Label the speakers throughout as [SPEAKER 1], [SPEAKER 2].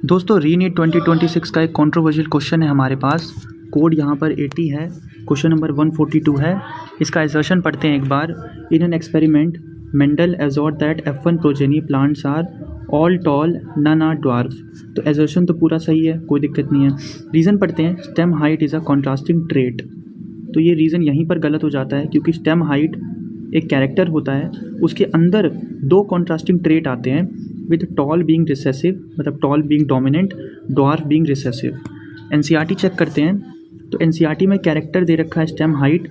[SPEAKER 1] दोस्तों रीनीट 2026 का एक कंट्रोवर्शियल क्वेश्चन है हमारे पास। कोड यहाँ पर 80 है, क्वेश्चन नंबर 142 है। इसका असर्शन पढ़ते हैं एक बार। In an experiment Mendel asserted that F1 progeny plants are all tall none are dwarf. तो असर्शन तो पूरा सही है, कोई दिक्कत नहीं है। रीज़न पढ़ते हैं, stem height is a contrasting trait. तो ये रीज़न यहीं पर गलत हो जाता है क्योंकि स्टेम हाइट एक कैरेक्टर होता है, उसके अंदर दो कॉन्ट्रास्टिंग ट्रेट आते हैं विद टॉल बीइंग रिसेसिव, मतलब tall being dominant, dwarf being recessive. NCERT check करते हैं तो एनसीईआरटी में कैरेक्टर दे रखा है स्टेम हाइट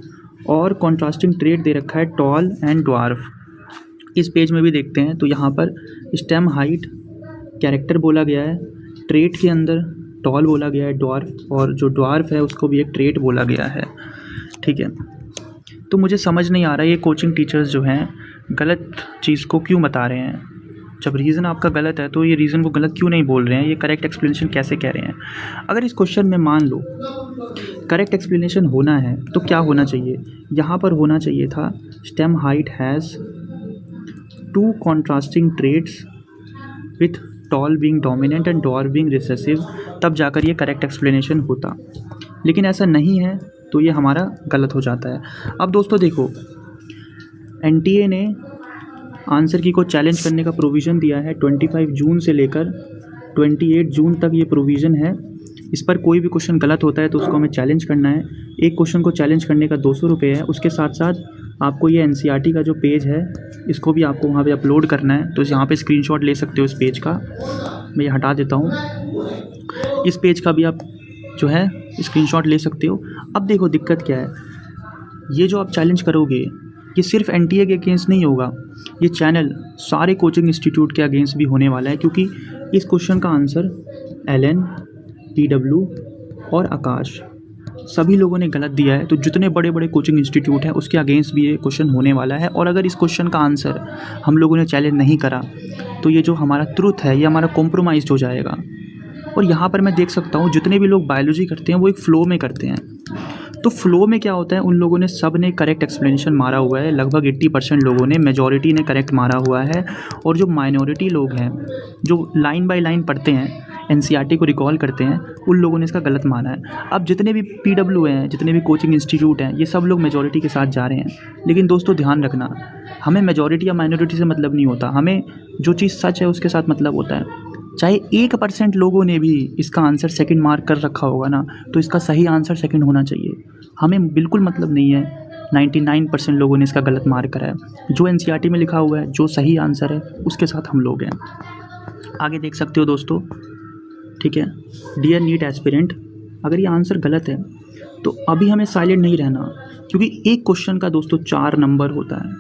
[SPEAKER 1] और कॉन्ट्रास्टिंग ट्रेट दे रखा है टॉल एंड ड्वार्फ। इस पेज में भी देखते हैं तो यहाँ पर स्टेम हाइट कैरेक्टर बोला गया है, ट्रेट के अंदर टॉल बोला गया है ड्वार्फ, और जो ड्वार्फ है उसको भी एक ट्रेट बोला गया है। ठीक है, तो मुझे समझ नहीं आ रहा है ये कोचिंग टीचर्स जो हैं गलत चीज़ को क्यों बता रहे हैं। जब रीज़न आपका गलत है तो ये रीज़न को गलत क्यों नहीं बोल रहे हैं, ये करेक्ट एक्सप्लेनेशन कैसे कह रहे हैं। अगर इस क्वेश्चन में मान लो करेक्ट एक्सप्लेनेशन होना है तो क्या होना चाहिए, यहाँ पर होना चाहिए था stem height has two contrasting traits with tall being dominant and dwarf being recessive, तब जाकर ये करेक्ट एक्सप्लेनेशन होता। लेकिन ऐसा नहीं है तो ये हमारा गलत हो जाता है। अब दोस्तों देखो, एनटीए ने आंसर की को चैलेंज करने का प्रोविज़न दिया है 25 जून से लेकर 28 जून तक ये प्रोविज़न है। इस पर कोई भी क्वेश्चन गलत होता है तो उसको हमें चैलेंज करना है। एक क्वेश्चन को चैलेंज करने का 200 रुपये है। उसके साथ साथ आपको ये एनसीईआरटी का जो पेज है इसको भी आपको वहाँ पे अपलोड करना है। तो यहाँ पे स्क्रीनशॉट ले सकते हो इस पेज का, मैं ये हटा देता हूँ। इस पेज का भी आप जो है स्क्रीनशॉट ले सकते हो। अब देखो दिक्कत क्या है, ये जो आप चैलेंज करोगे ये सिर्फ एनटीए के अगेंस्ट नहीं होगा, ये चैनल सारे कोचिंग इंस्टीट्यूट के अगेंस्ट भी होने वाला है, क्योंकि इस क्वेश्चन का आंसर एलन, पीडब्ल्यू और आकाश सभी लोगों ने गलत दिया है। तो जितने बड़े बड़े कोचिंग इंस्टीट्यूट हैं उसके अगेंस्ट भी ये क्वेश्चन होने वाला है। और अगर इस क्वेश्चन का आंसर हम लोगों ने चैलेंज नहीं करा तो ये जो हमारा ट्रुथ है ये हमारा कॉम्प्रोमाइज़ हो जाएगा। और यहाँ पर मैं देख सकता हूँ जितने भी लोग बायोलॉजी करते हैं वो एक फ़्लो में करते हैं। तो फ्लो में क्या होता है, उन लोगों ने सब ने करेक्ट एक्सप्लेनेशन मारा हुआ है, लगभग 80% लोगों ने, मेजॉरिटी ने करेक्ट मारा हुआ है। और जो माइनॉरिटी लोग हैं जो लाइन बाय लाइन पढ़ते हैं, एनसीईआरटी को रिकॉल करते हैं, उन लोगों ने इसका गलत माना है। अब जितने भी पीडब्ल्यू हैं, जितने भी कोचिंग इंस्टीट्यूट हैं, ये सब लोग मेजॉरिटी के साथ जा रहे हैं। लेकिन दोस्तों ध्यान रखना, हमें मेजॉरिटी या माइनॉरिटी से मतलब नहीं होता, हमें जो चीज़ सच है उसके साथ मतलब होता है। चाहे 1% लोगों ने भी इसका आंसर सेकंड मार्क कर रखा होगा ना, तो इसका सही आंसर सेकंड होना चाहिए। हमें बिल्कुल मतलब नहीं है 99% लोगों ने इसका गलत मार्क करा है। जो एनसीईआरटी में लिखा हुआ है, जो सही आंसर है उसके साथ हम लोग हैं। आगे देख सकते हो दोस्तों। ठीक है, डियर नीट एस्पिरेंट, अगर ये आंसर गलत है तो अभी हमें साइलेंट नहीं रहना, क्योंकि एक क्वेश्चन का दोस्तों 4 नंबर होता है।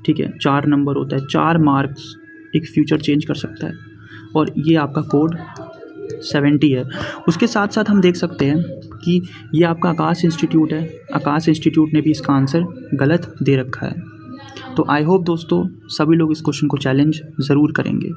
[SPEAKER 1] ठीक है, 4 नंबर होता है, 4 मार्क्स एक फ्यूचर चेंज कर सकता है। और ये आपका कोड 70 है। उसके साथ साथ हम देख सकते हैं कि ये आपका आकाश इंस्टीट्यूट है, आकाश इंस्टीट्यूट ने भी इसका आंसर गलत दे रखा है। तो आई होप दोस्तों सभी लोग इस क्वेश्चन को चैलेंज ज़रूर करेंगे।